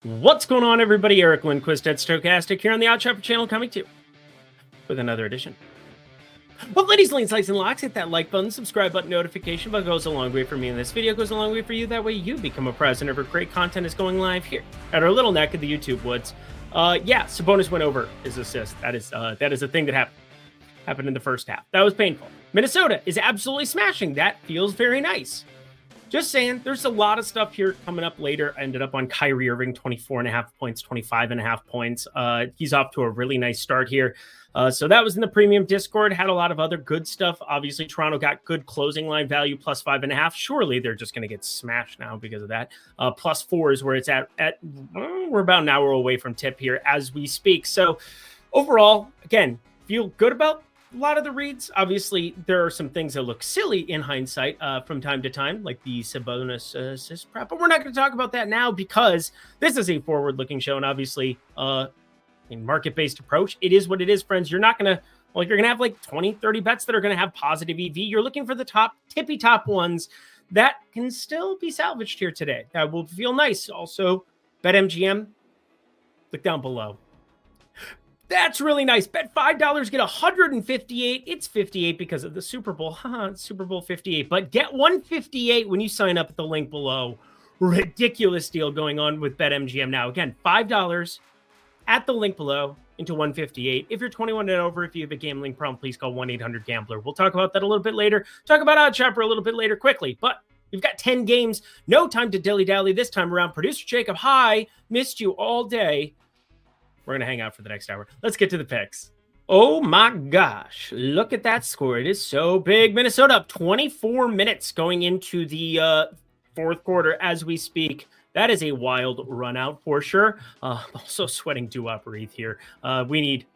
What's going on, everybody? Eric Lindquist at Stochastic here on the Odd Shopper channel, coming to you with another edition. Well, ladies, lanes, likes, and locks, hit that like button, subscribe button, notification button. Goes a long way for me in this video, goes a long way for you. That way you become a prize whenever great content is going live here at our little neck of the YouTube woods. Sabonis went over his assist. That is a thing that happened in the first half. That was painful. Minnesota is absolutely smashing. That feels very nice. Just saying, there's a lot of stuff here coming up later. I ended up on Kyrie Irving, 24.5 points, 25.5 points. He's off to a really nice start here. So that was in the premium Discord. Had a lot of other good stuff. Obviously, Toronto got good closing line value, plus 5.5. Surely they're just going to get smashed now because of that. Plus 4 is where it's at. We're about an hour away from tip here as we speak. So overall, again, feel good about a lot of the reads. Obviously, there are some things that look silly in hindsight from time to time, like the Sabonis assist prep, but we're not going to talk about that now because this is a forward-looking show, and obviously, in market-based approach, it is what it is, friends. You're not going to, you're going to have like 20, 30 bets that are going to have positive EV. You're looking for the tippy top ones that can still be salvaged here today. That will feel nice. Also, BetMGM, look down below. That's really nice. Bet $5, get 158. It's 58 because of the Super Bowl. Super Bowl 58. But get 158 when you sign up at the link below. Ridiculous deal going on with BetMGM now. Again, $5 at the link below into 158. If you're 21 and over, if you have a gambling problem, please call 1-800-GAMBLER. We'll talk about that a little bit later. Talk about Odd Shopper a little bit later quickly. But we've got 10 games. No time to dilly-dally this time around. Producer Jacob, hi. Missed you all day. We're going to hang out for the next hour. Let's get to the picks. Oh my gosh. Look at that score. It is so big. Minnesota up 24 minutes going into the fourth quarter as we speak. That is a wild run out for sure. Also sweating do-up breathe here. We need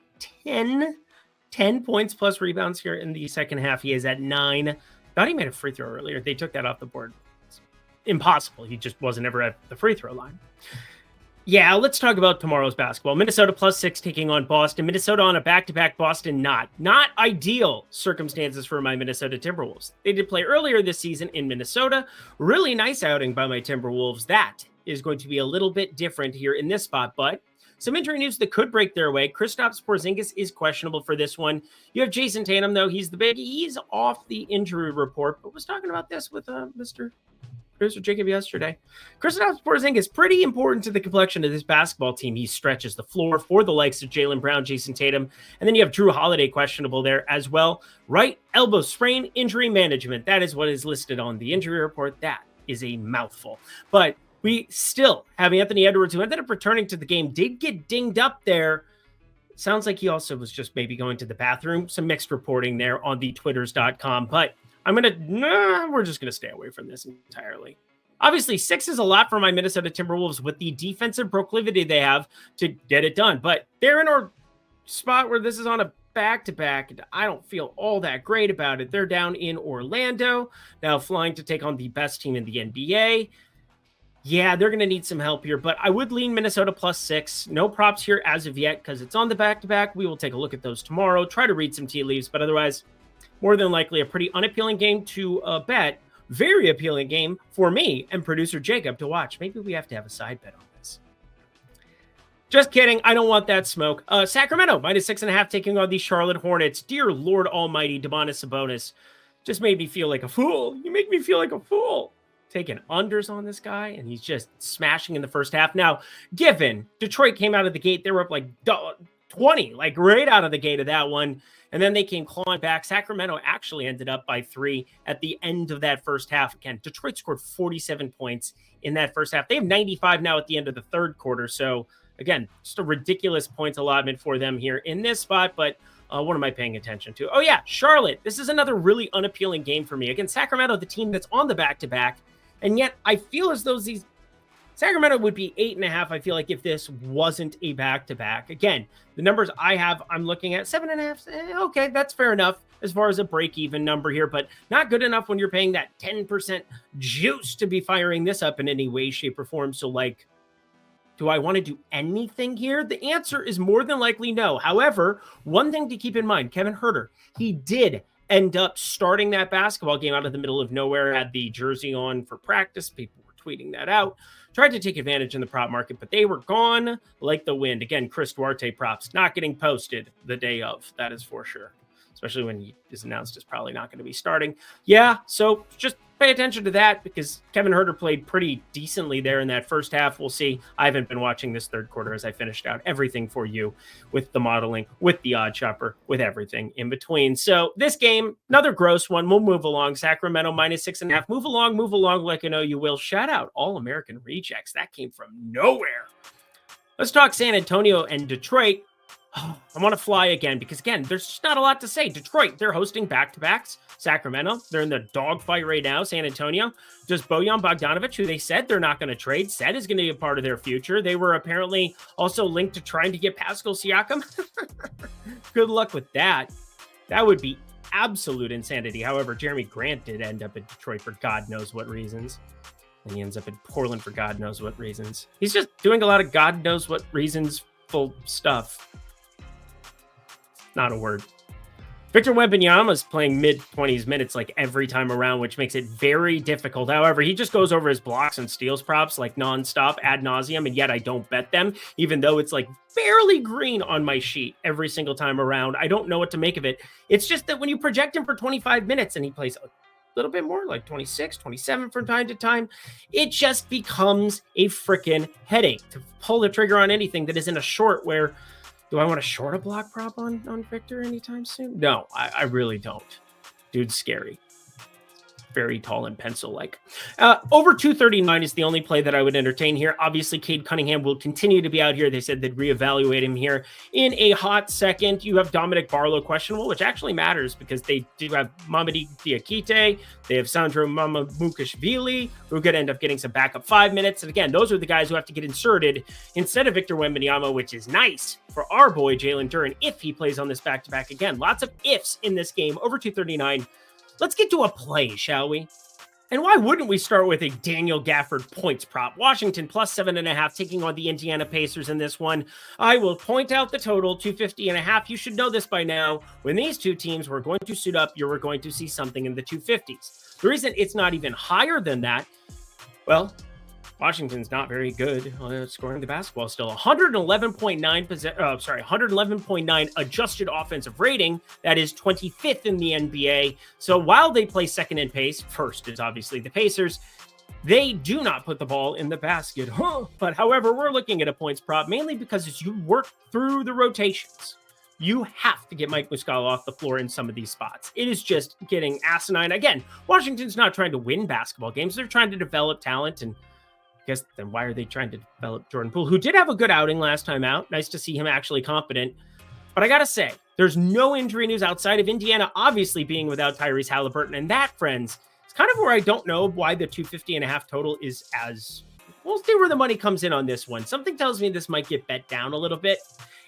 10 points plus rebounds here in the second half. He is at 9. Thought he made a free throw earlier. They took that off the board. It's impossible. He just wasn't ever at the free throw line. Yeah, let's talk about tomorrow's basketball. Minnesota plus 6 taking on Boston. Minnesota on a back-to-back. Boston not ideal circumstances for my Minnesota Timberwolves. They did play earlier this season in Minnesota. Really nice outing by my Timberwolves. That is going to be a little bit different here in this spot, but some injury news that could break their way. Kristaps Porzingis is questionable for this one. You have Jason Tatum, though. He's the big. He's off the injury report, but was talking about this with Mr. Producer Jacob yesterday. Kristaps Porzingis is pretty important to the complexion of this basketball team. He stretches the floor for the likes of Jaylen Brown, Jason Tatum, and then you have Drew Holiday questionable there as well. Right elbow sprain, injury management. That is what is listed on the injury report. That is a mouthful. But we still have Anthony Edwards, who ended up returning to the game, did get dinged up there. Sounds like he also was just maybe going to the bathroom. Some mixed reporting there on the twitters.com, but we're just going to stay away from this entirely. Obviously, 6 is a lot for my Minnesota Timberwolves with the defensive proclivity they have to get it done. But they're in a spot where this is on a back-to-back. And I don't feel all that great about it. They're down in Orlando, now flying to take on the best team in the NBA. Yeah, they're going to need some help here, but I would lean Minnesota plus 6. No props here as of yet because it's on the back-to-back. We will take a look at those tomorrow, try to read some tea leaves, but otherwise, more than likely a pretty unappealing game to bet. Very appealing game for me and producer Jacob to watch. Maybe we have to have a side bet on this. Just kidding. I don't want that smoke. Sacramento, minus 6.5, taking on the Charlotte Hornets. Dear Lord Almighty, Domantas Sabonis just made me feel like a fool. You make me feel like a fool. Taking unders on this guy, and he's just smashing in the first half. Now, given Detroit came out of the gate, they were up like 20, like right out of the gate of that one. And then they came clawing back. Sacramento actually ended up by 3 at the end of that first half. Again, Detroit scored 47 points in that first half. They have 95 now at the end of the third quarter. So, again, just a ridiculous points allotment for them here in this spot. But what am I paying attention to? Oh, yeah, Charlotte. This is another really unappealing game for me. Again, Sacramento, the team that's on the back-to-back. And yet, I feel as though Sacramento would be 8.5. I feel like if this wasn't a back-to-back. Again, the numbers I have, I'm looking at 7.5. Okay, that's fair enough as far as a break-even number here, but not good enough when you're paying that 10% juice to be firing this up in any way, shape, or form. So, do I want to do anything here? The answer is more than likely no. However, one thing to keep in mind, Kevin Huerter, he did end up starting that basketball game out of the middle of nowhere, had the jersey on for practice. People were tweeting that out. Tried to take advantage in the prop market, but they were gone like the wind. Again, Chris Duarte props not getting posted the day of. That is for sure. Especially when he is announced as probably not going to be starting. Yeah, so just pay attention to that because Kevin Huerter played pretty decently there in that first half. We'll see. I haven't been watching this third quarter as I finished out everything for you with the modeling, with the odd shopper, with everything in between. So this game, another gross one. We'll move along. Sacramento -6.5. Move along like I know you will. Shout out All-American Rejects. That came from nowhere. Let's talk San Antonio and Detroit. I want to fly again because, again, there's just not a lot to say. Detroit, they're hosting back-to-backs. Sacramento, they're in the dogfight right now. San Antonio, does Bojan Bogdanovic, who they said they're not going to trade, said is going to be a part of their future. They were apparently also linked to trying to get Pascal Siakam. Good luck with that. That would be absolute insanity. However, Jeremy Grant did end up in Detroit for God knows what reasons. And he ends up in Portland for God knows what reasons. He's just doing a lot of God knows what reasons full stuff. Not a word. Victor Wembanyama is playing mid-20s minutes like every time around, which makes it very difficult. However, he just goes over his blocks and steals props like nonstop ad nauseum, and yet I don't bet them, even though it's like barely green on my sheet every single time around. I don't know what to make of it. It's just that when you project him for 25 minutes and he plays a little bit more, like 26, 27 from time to time, it just becomes a freaking headache to pull the trigger on anything that isn't a short where... Do I want to short a block prop on Victor anytime soon? No, I really don't. Dude's scary. Very tall and pencil-like. Over 239 is the only play that I would entertain here. Obviously, Cade Cunningham will continue to be out here. They said they'd reevaluate him here in a hot second. You have Dominic Barlow questionable, which actually matters because they do have Mamadi Diakite. They have Sandro Mamamukashvili, who could end up getting some backup 5 minutes. And again, those are the guys who have to get inserted instead of Victor Wembanyama, which is nice for our boy Jalen Duren if he plays on this back-to-back again. Lots of ifs in this game. Over 239. Let's get to a play, shall we? And why wouldn't we start with a Daniel Gafford points prop? Washington +7.5 taking on the Indiana Pacers in this one. I will point out the total, 250.5. You should know this by now. When these two teams were going to suit up, you were going to see something in the 250s. The reason it's not even higher than that, well, Washington's not very good scoring the basketball still. 111.9 adjusted offensive rating. That is 25th in the NBA. So while they play second in pace, first is obviously the Pacers, they do not put the ball in the basket. But however, we're looking at a points prop mainly because as you work through the rotations, you have to get Mike Muscala off the floor in some of these spots. It is just getting asinine. Again, Washington's not trying to win basketball games. They're trying to develop talent, and I guess then why are they trying to develop Jordan Poole, who did have a good outing last time out? Nice to see him actually competent. But I got to say, there's no injury news outside of Indiana, obviously being without Tyrese Halliburton. And that, friends, is kind of where I don't know why the 250.5 total is as... We'll see where the money comes in on this one. Something tells me this might get bet down a little bit.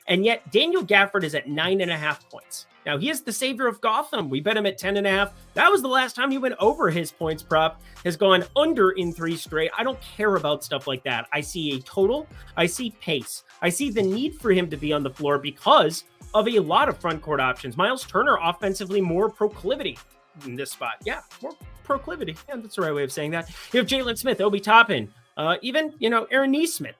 And yet, Daniel Gafford is at 9.5 points. Now, he is the savior of Gotham. We bet him at 10.5. That was the last time he went over his points prop. Has gone under in 3 straight. I don't care about stuff like that. I see a total. I see pace. I see the need for him to be on the floor because of a lot of front court options. Miles Turner, offensively, more proclivity in this spot. Yeah, more proclivity. Yeah, that's the right way of saying that. You have Jalen Smith, Obi Toppin, even, Aaron Nesmith.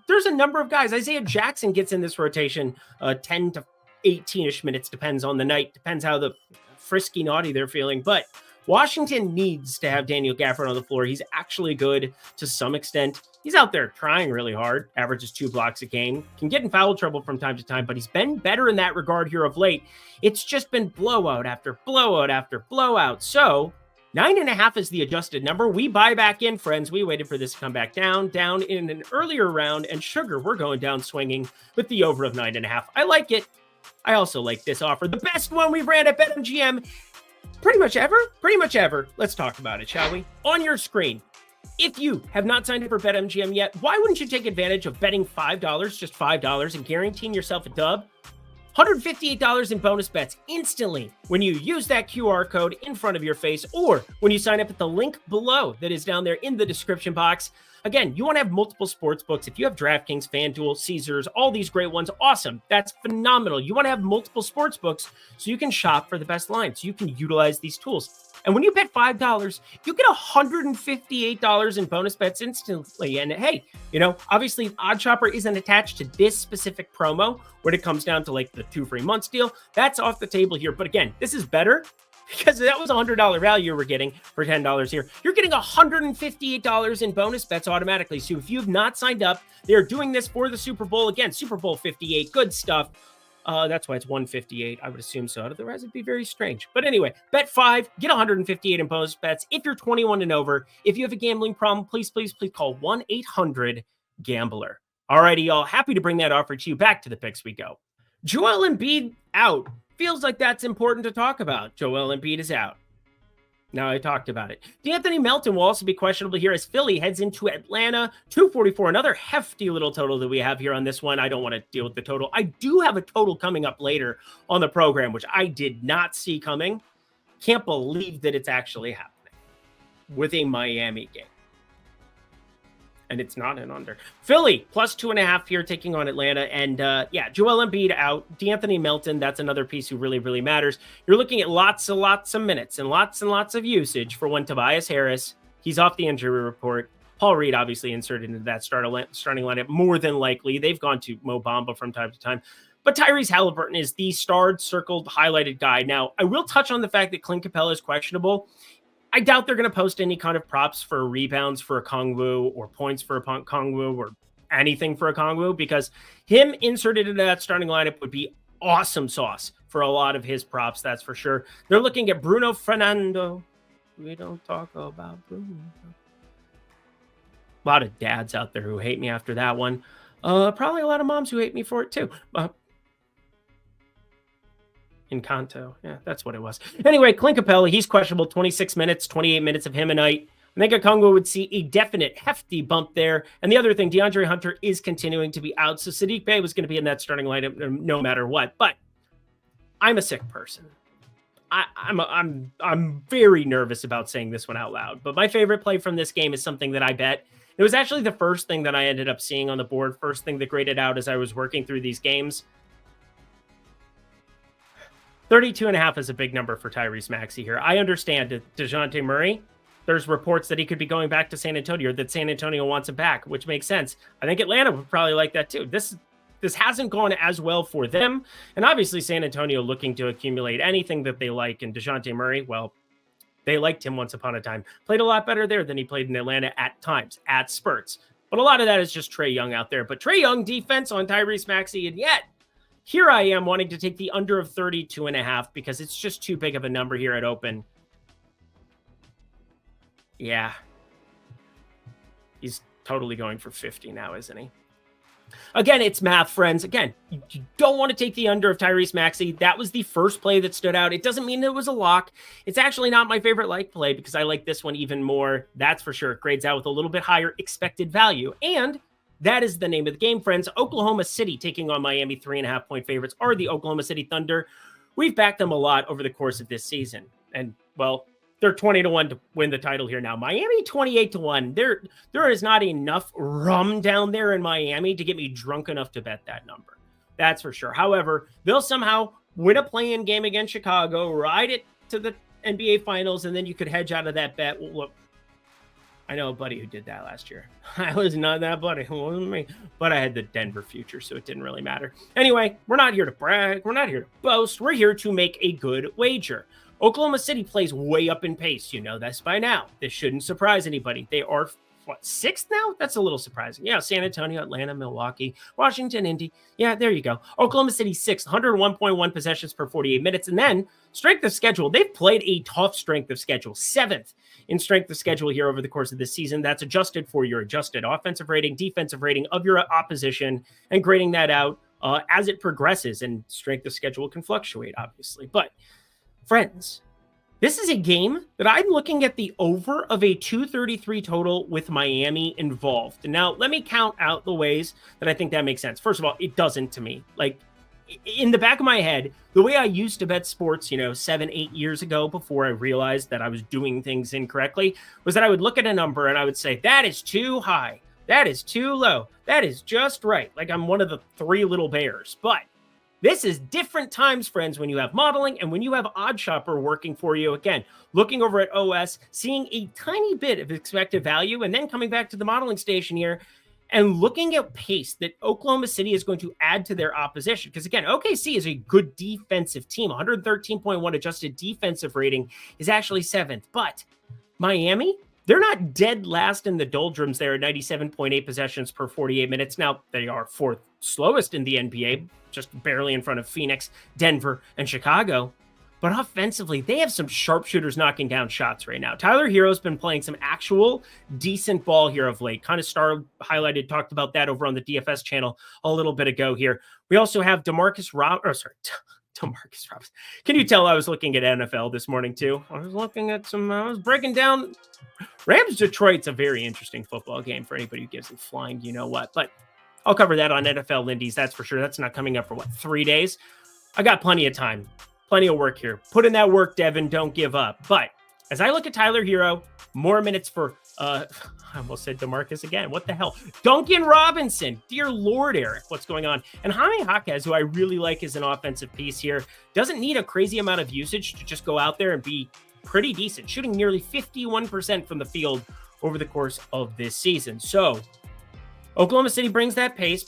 There's a number of guys. Isaiah Jackson gets in this rotation 10 to 18-ish minutes, depends on the night, depends how the frisky naughty they're feeling. But Washington needs to have Daniel Gafford on the floor. He's actually good to some extent. He's out there trying really hard, averages 2 blocks a game, can get in foul trouble from time to time, but he's been better in that regard here of late. It's just been blowout after blowout after blowout. So 9.5 is the adjusted number. We buy back in, friends. We waited for this to come back down in an earlier round, and sugar, we're going down swinging with the over of 9.5. I like it. I also like this offer. The best one we ran at BetMGM pretty much ever. Let's talk about it, shall we? On your screen, if you have not signed up for BetMGM yet, why wouldn't you take advantage of betting $5, just $5, and guaranteeing yourself a dub? $158 in bonus bets instantly when you use that QR code in front of your face or when you sign up at the link below that is down there in the description box. Again, you want to have multiple sports books. If you have DraftKings, FanDuel, Caesars, all these great ones, awesome. That's phenomenal. You want to have multiple sports books so you can shop for the best lines. So you can utilize these tools. And when you bet $5, you get $158 in bonus bets instantly. And hey, obviously Odd Shopper isn't attached to this specific promo when it comes down to like the 2 free months deal. That's off the table here. But again, this is better because that was a $100 value we're getting for $10 here. You're getting $158 in bonus bets automatically. So if you've not signed up, they're doing this for the Super Bowl. Again, Super Bowl 58, good stuff. That's why it's 158. I would assume so. Otherwise, it'd be very strange. But anyway, bet 5, get 158 in bonus bets. If you're 21 and over, if you have a gambling problem, please call 1-800-GAMBLER. Alrighty, y'all. Happy to bring that offer to you. Back to the picks we go. Joel Embiid out. Feels like that's important to talk about. Joel Embiid is out. Now I talked about it. D'Anthony Melton will also be questionable here as Philly heads into Atlanta. 244, another hefty little total that we have here on this one. I don't want to deal with the total. I do have a total coming up later on the program, which I did not see coming. Can't believe that it's actually happening with a Miami game. And it's not an under. Philly, plus 2.5 here, taking on Atlanta. And Joel Embiid out. D'Anthony Melton, that's another piece who really, really matters. You're looking at lots and lots of minutes and lots of usage for one Tobias Harris. He's off the injury report. Paul Reed obviously inserted into that starting lineup more than likely. They've gone to Mo Bamba from time to time. But Tyrese Halliburton is the starred, circled, highlighted guy. Now, I will touch on the fact that Clint Capella is questionable. I doubt they're going to post any kind of props for rebounds for a Kongwu or points for a Kongwu or anything for a Kongwu, because him inserted into that starting lineup would be awesome sauce for a lot of his props, that's for sure. They're looking at Bruno Fernando. We don't talk about Bruno. A lot of dads out there who hate me after that one. Probably a lot of moms who hate me for it too. Encanto. Yeah, that's what it was. Anyway, Clint Capella, he's questionable. 26 minutes, 28 minutes of him a night. I think Okongwu would see a definite hefty bump there. And the other thing, DeAndre Hunter is continuing to be out. So Saddiq Bey was going to be in that starting lineup no matter what. But I'm a sick person. I'm very nervous about saying this one out loud. But my favorite play from this game is something that I bet. It was actually the first thing that I ended up seeing on the board. First thing that graded out as I was working through these games. 32.5 is a big number for Tyrese Maxey here. I understand that DeJounte Murray, there's reports that he could be going back to San Antonio, or that San Antonio wants him back, which makes sense. I think Atlanta would probably like that too. This hasn't gone as well for them. And obviously San Antonio looking to accumulate anything that they like. And DeJounte Murray, well, they liked him once upon a time. Played a lot better there than he played in Atlanta at times, at spurts. But a lot of that is just Trae Young out there. But Trae Young defense on Tyrese Maxey, and yet here I am wanting to take the under of 32.5 because it's just too big of a number here at open. Yeah. He's totally going for 50 now, isn't he? Again, it's math, friends. Again, you don't want to take the under of Tyrese Maxey. That was the first play that stood out. It doesn't mean it was a lock. It's actually not my favorite like play because I like this one even more. That's for sure. It grades out with a little bit higher expected value. And that is the name of the game, friends. Oklahoma City taking on Miami. 3.5-point favorites are the Oklahoma City Thunder. We've backed them a lot over the course of this season. And, well, they're 20-1 to win the title here now. Miami 28-1. There is not enough rum down there in Miami to get me drunk enough to bet that number. That's for sure. However, they'll somehow win a play-in game against Chicago, ride it to the NBA Finals, and then you could hedge out of that bet. Well, look, I know a buddy who did that last year. I was not that buddy. It wasn't me. But I had the Denver future, so it didn't really matter. Anyway, we're not here to brag. We're not here to boast. We're here to make a good wager. Oklahoma City plays way up in pace. You know this by now. This shouldn't surprise anybody. They are, sixth now? That's a little surprising. Yeah, San Antonio, Atlanta, Milwaukee, Washington, Indy. Yeah, there you go. Oklahoma City sixth, 101.1 possessions per 48 minutes. And then strength of schedule. They've played a tough strength of schedule. Seventh in strength of schedule here over the course of this season. That's adjusted for your adjusted offensive rating, defensive rating of your opposition, and grading that out as it progresses. And strength of schedule can fluctuate, obviously. But friends, this is a game that I'm looking at the over of a 233 total with Miami involved. Now, let me count out the ways that I think that makes sense. First of all, it doesn't to me. Like, in the back of my head, the way I used to bet sports, 7-8 years ago before I realized that I was doing things incorrectly, was that I would look at a number and I would say, that is too high. That is too low. That is just right. Like I'm one of the three little bears. But This is different times, friends, when you have modeling and when you have Odd Shopper working for you. Again, looking over at OS, seeing a tiny bit of expected value, and then coming back to the modeling station here and looking at pace that Oklahoma City is going to add to their opposition. Because again, OKC is a good defensive team. 113.1 adjusted defensive rating is actually 7th. But Miami, they're not dead last in the doldrums there at 97.8 possessions per 48 minutes. Now, they are 4th slowest in the NBA, just barely in front of Phoenix, Denver, and Chicago. But offensively, they have some sharpshooters knocking down shots right now. Tyler Hero's been playing some actual decent ball here of late. Kind of highlighted, talked about that over on the DFS channel a little bit ago here. We also have Demarcus Robinson. Can you tell I was looking at NFL this morning too? I was breaking down Rams Detroit's a very interesting football game for anybody who gives it flying, you know what. But I'll cover that on NFL Lindy's, that's for sure. That's not coming up for 3 days? I got plenty of time. Plenty of work here. Put in that work, Devin. Don't give up. But as I look at Tyler Hero, more minutes for, I almost said DeMarcus again. What the hell? Duncan Robinson. Dear Lord, Eric, what's going on? And Jaime Jaquez, who I really like as an offensive piece here, doesn't need a crazy amount of usage to just go out there and be pretty decent, shooting nearly 51% from the field over the course of this season. So Oklahoma City brings that pace.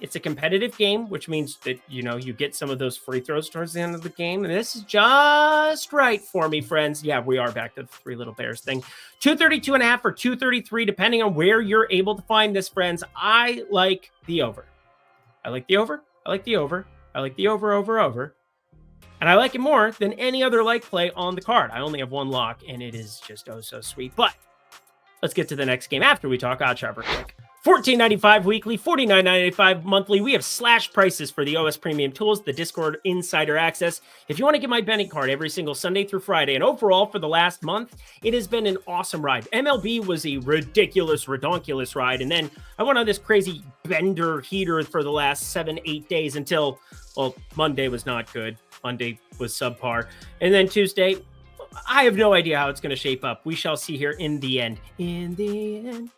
It's a competitive game, which means that, you get some of those free throws towards the end of the game. And this is just right for me, friends. Yeah, we are back to the Three Little Bears thing. 232.5 or 233, depending on where you're able to find this, friends. I like the over. I like the over. And I like it more than any other like play on the card. I only have one lock, and it is just oh so sweet. But let's get to the next game after we talk Odd Shopper quick. $14.95 weekly, $49.95 monthly. We have slash prices for the OS Premium Tools, the Discord Insider Access. If you want to get my betting card every single Sunday through Friday, and overall for the last month, it has been an awesome ride. MLB was a ridiculous, redonkulous ride, and then I went on this crazy bender heater for the last 7-8 days until, Monday was not good. Monday was subpar. And then Tuesday, I have no idea how it's going to shape up. We shall see here in the end.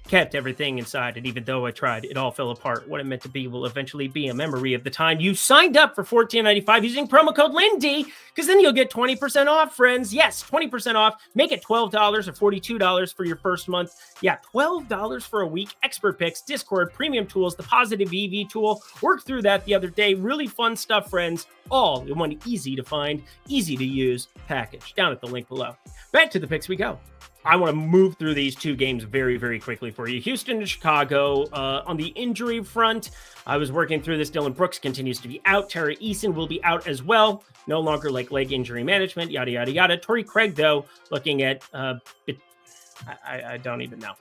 Kept everything inside, and even though I tried, it all fell apart. What it meant to be will eventually be a memory of the time you signed up for $14.95 using promo code Lindy, because then you'll get 20% off, friends. Yes, 20% off. Make it $12 or $42 for your first month. Yeah, $12 for a week. Expert picks, Discord, premium tools, the positive EV tool. Worked through that the other day. Really fun stuff, friends. All in one easy to find, easy to use package. Down at the link below. Back to the picks we go. I want to move through these two games very, very quickly for you. Houston and Chicago. On the injury front, I was working through this. Dylan Brooks continues to be out. Tara Eason will be out as well. No longer leg injury management, yada, yada, yada. Torrey Craig, though, looking at, I don't even know.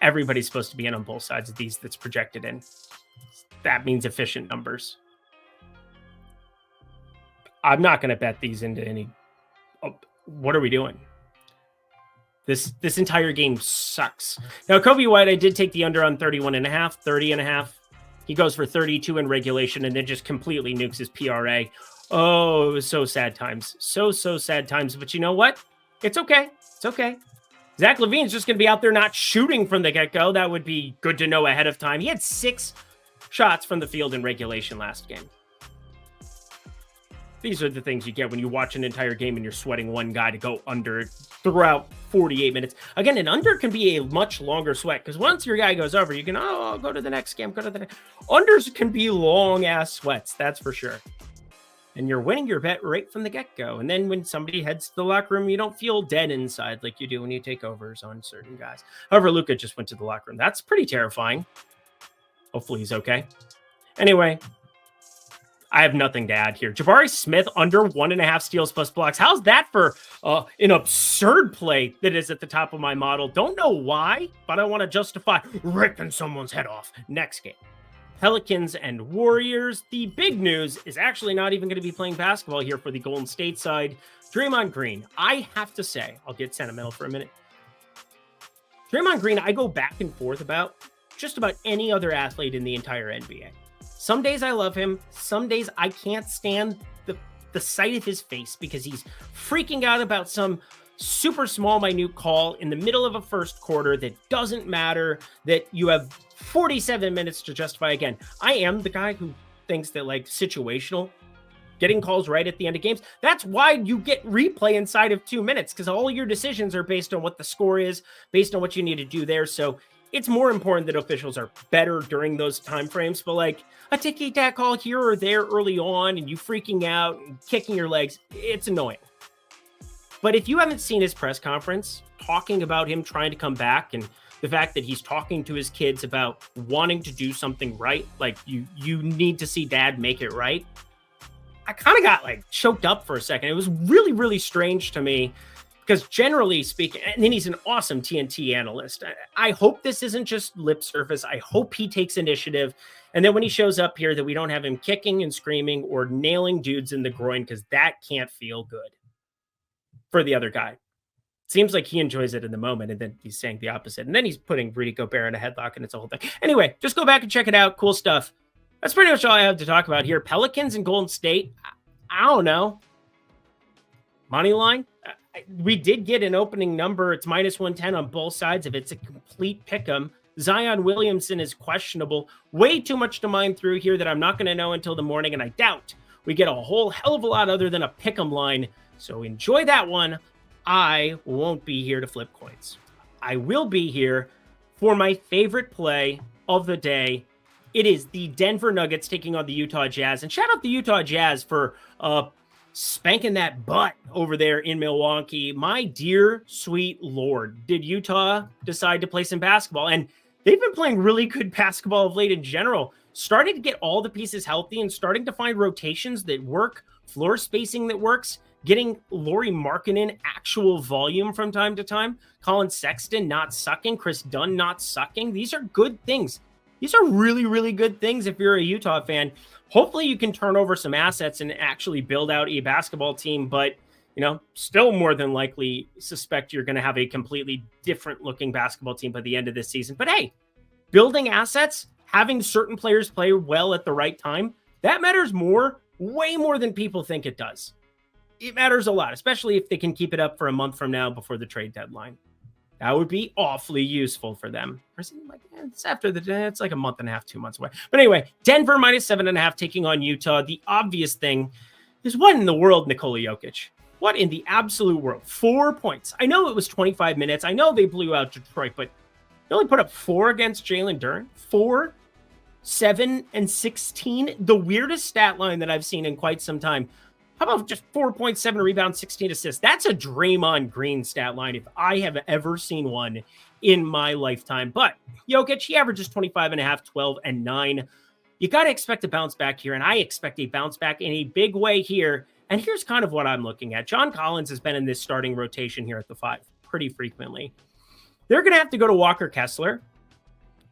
Everybody's supposed to be in on both sides of these that's projected in. That means efficient numbers. I'm not going to bet these into any. What are we doing? This entire game sucks. Now, Kobe White, I did take the under on 31.5, 30.5. He goes for 32 in regulation and then just completely nukes his PRA. Oh, it was so sad times. So sad times. But you know what? It's okay. Zach LaVine's just going to be out there not shooting from the get-go. That would be good to know ahead of time. He had 6 shots from the field in regulation last game. These are the things you get when you watch an entire game and you're sweating one guy to go under throughout 48 minutes. Again, an under can be a much longer sweat because once your guy goes over, you can, I'll go to the next game, Unders can be long-ass sweats, that's for sure. And you're winning your bet right from the get-go. And then when somebody heads to the locker room, you don't feel dead inside like you do when you take overs on certain guys. However, Luka just went to the locker room. That's pretty terrifying. Hopefully he's okay. Anyway, I have nothing to add here. Jabari Smith under 1.5 steals plus blocks. How's that for an absurd play that is at the top of my model? Don't know why, but I want to justify ripping someone's head off. Next game. Pelicans and Warriors. The big news is actually not even going to be playing basketball here for the Golden State side. Draymond Green. I have to say, I'll get sentimental for a minute. Draymond Green, I go back and forth about just about any other athlete in the entire NBA. Some days I love him. Some days I can't stand the sight of his face because he's freaking out about some super small, minute call in the middle of a first quarter that doesn't matter, that you have 47 minutes to justify. Again, I am the guy who thinks that like situational, getting calls right at the end of games, that's why you get replay inside of 2 minutes, because all your decisions are based on what the score is, based on what you need to do there. So it's more important that officials are better during those time frames. But like a ticky-tack call here or there early on and you freaking out and kicking your legs, it's annoying. But if you haven't seen his press conference talking about him trying to come back and the fact that he's talking to his kids about wanting to do something right, like you need to see dad make it right, I kind of got like choked up for a second. It was really, really strange to me because generally speaking, and then he's an awesome TNT analyst. I hope this isn't just lip service. I hope he takes initiative. And then when he shows up here that we don't have him kicking and screaming or nailing dudes in the groin, because that can't feel good for the other guy. Seems like he enjoys it in the moment, and then he's saying the opposite. And then he's putting Rudy Gobert in a headlock, and it's a whole thing. Anyway, just go back and check it out. Cool stuff. That's pretty much all I have to talk about here. Pelicans and Golden State. I don't know. Money line. We did get an opening number. It's -110 on both sides. If it's a complete pick 'em, Zion Williamson is questionable. Way too much to mine through here that I'm not going to know until the morning, and I doubt we get a whole hell of a lot other than a pick 'em line. So enjoy that one. I won't be here to flip coins. I will be here for my favorite play of the day. It is the Denver Nuggets taking on the Utah Jazz. And shout out the Utah Jazz for spanking that butt over there in Milwaukee. My dear, sweet Lord, did Utah decide to play some basketball? And they've been playing really good basketball of late in general. Starting to get all the pieces healthy and starting to find rotations that work, floor spacing that works, getting Lauri Markkanen actual volume from time to time, Colin Sexton not sucking, Chris Dunn not sucking. These are good things. These are really, really good things if you're a Utah fan. Hopefully you can turn over some assets and actually build out a basketball team, but still more than likely suspect you're going to have a completely different looking basketball team by the end of this season. But hey, building assets, having certain players play well at the right time, that matters more, way more than people think it does. It matters a lot, especially if they can keep it up for a month from now before the trade deadline. That would be awfully useful for them. It's after it's like a month and a half, 2 months away. But anyway, Denver -7.5 taking on Utah. The obvious thing is, what in the world, Nikola Jokic? What in the absolute world? 4 points. I know it was 25 minutes. I know they blew out Detroit, but they only put up 4 against Jalen Duren. 4, 7, and 16. The weirdest stat line that I've seen in quite some time. How about just 4.7 rebounds, 16 assists? That's a Draymond Green stat line if I have ever seen one in my lifetime. But Jokic, he averages 25.5, 12, and 9. You got to expect a bounce back here, and I expect a bounce back in a big way here. And here's kind of what I'm looking at. John Collins has been in this starting rotation here at the 5 pretty frequently. They're going to have to go to Walker Kessler.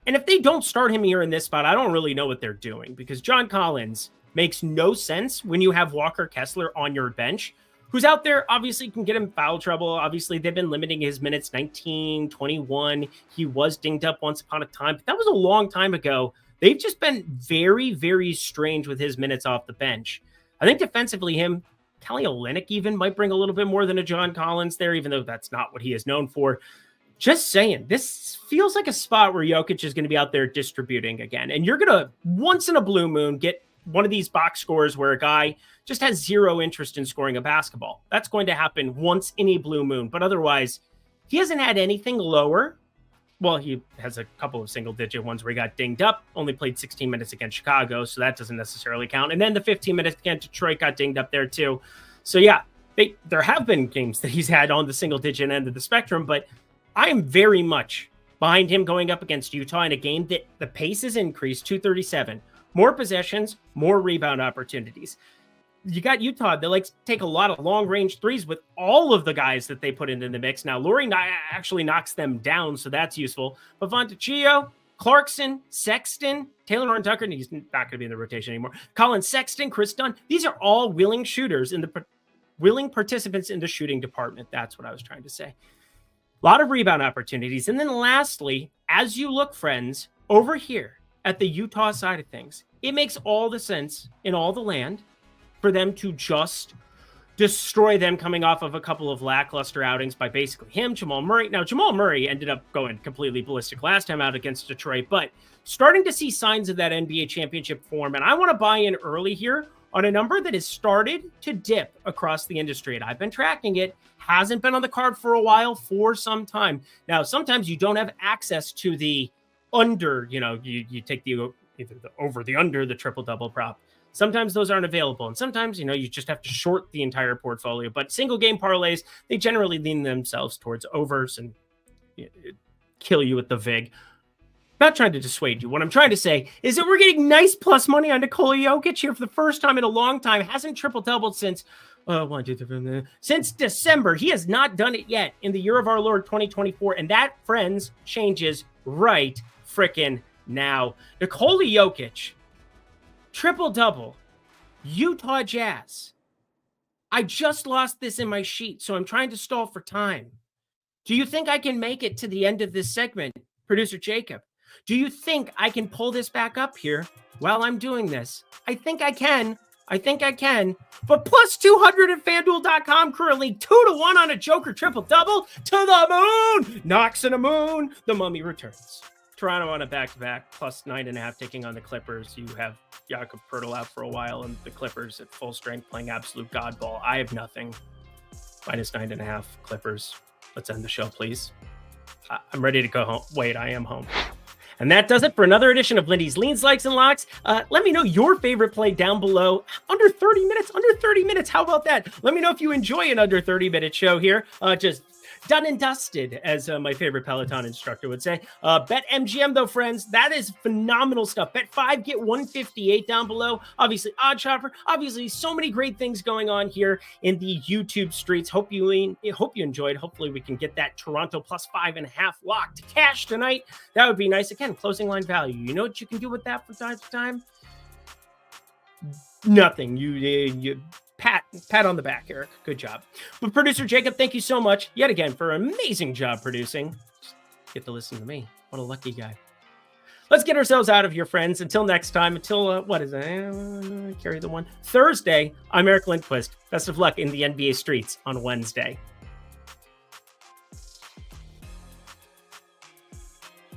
And if they don't start him here in this spot, I don't really know what they're doing, because John Collins makes no sense when you have Walker Kessler on your bench, who's out there, obviously can get him foul trouble. Obviously, they've been limiting his minutes, 19, 21. He was dinged up once upon a time, but that was a long time ago. They've just been very, very strange with his minutes off the bench. I think defensively, Kelly Olynyk even might bring a little bit more than a John Collins there, even though that's not what he is known for. Just saying, this feels like a spot where Jokic is going to be out there distributing again. And you're going to, once in a blue moon, get one of these box scores where a guy just has zero interest in scoring a basketball. That's going to happen once in a blue moon. But otherwise, he hasn't had anything lower. Well, he has a couple of single-digit ones where he got dinged up, only played 16 minutes against Chicago, so that doesn't necessarily count. And then the 15 minutes against Detroit got dinged up there too. So yeah, there have been games that he's had on the single-digit end of the spectrum, but I am very much behind him going up against Utah in a game that the pace is increased, 237. More possessions, more rebound opportunities. You got Utah that likes to take a lot of long-range threes with all of the guys that they put into the mix. Now, Lauri actually knocks them down, so that's useful. But Fontecchio, Clarkson, Sexton, Taylor Horton Tucker, and he's not going to be in the rotation anymore. Colin Sexton, Chris Dunn. These are all willing shooters willing participants in the shooting department. That's what I was trying to say. A lot of rebound opportunities. And then lastly, as you look, friends, over here at the Utah side of things, it makes all the sense in all the land for them to just destroy them coming off of a couple of lackluster outings by basically him, Jamal Murray. Now, Jamal Murray ended up going completely ballistic last time out against Detroit, but starting to see signs of that NBA championship form. And I want to buy in early here on a number that has started to dip across the industry. And I've been tracking it, hasn't been on the card for a while, for some time. Now, sometimes you don't have access to the under, you take the either the over, the under, the triple-double prop. Sometimes those aren't available. And sometimes, you just have to short the entire portfolio. But single game parlays, they generally lean themselves towards overs and kill you with the VIG. Not trying to dissuade you. What I'm trying to say is that we're getting nice plus money on Nikola Jokic here for the first time in a long time. Hasn't triple-doubled since since December. He has not done it yet in the year of our Lord 2024. And that, friends, changes right frickin' now. Nikola Jokic, triple-double, Utah Jazz. I just lost this in my sheet, so I'm trying to stall for time. Do you think I can make it to the end of this segment, producer Jacob? Do you think I can pull this back up here while I'm doing this? I think I can. But plus 200 at FanDuel.com currently 2-1 on a Joker triple-double to the moon. Knocks in the moon. The mummy returns. Toronto on a back-to-back, plus 9.5 taking on the Clippers. You have Jakob Poeltl out for a while, and the Clippers at full strength playing absolute godball. I have nothing. Minus 9.5 Clippers. Let's end the show, please. I'm ready to go home. Wait, I am home. And that does it for another edition of Lindy's Leans, Likes, and Locks. Let me know your favorite play down below. Under 30 minutes. How about that? Let me know if you enjoy an under 30-minute show here. Just done and dusted, as my favorite Peloton instructor would say. Bet MGM, though, friends. That is phenomenal stuff. Bet 5, get 158 down below. Obviously, Odd Shopper. Obviously, so many great things going on here in the YouTube streets. Hope you enjoyed. Hopefully, we can get that Toronto plus 5.5 locked to cash tonight. That would be nice. Again, closing line value. You know what you can do with that from time to time? Nothing. You pat on the back, Eric. Good job. But producer Jacob, thank you so much yet again for an amazing job producing. Just get to listen to me. What a lucky guy. Let's get ourselves out of here, friends. Until next time. Until what is it? Carry the one. Thursday. I'm Eric Lindquist. Best of luck in the NBA streets on Wednesday.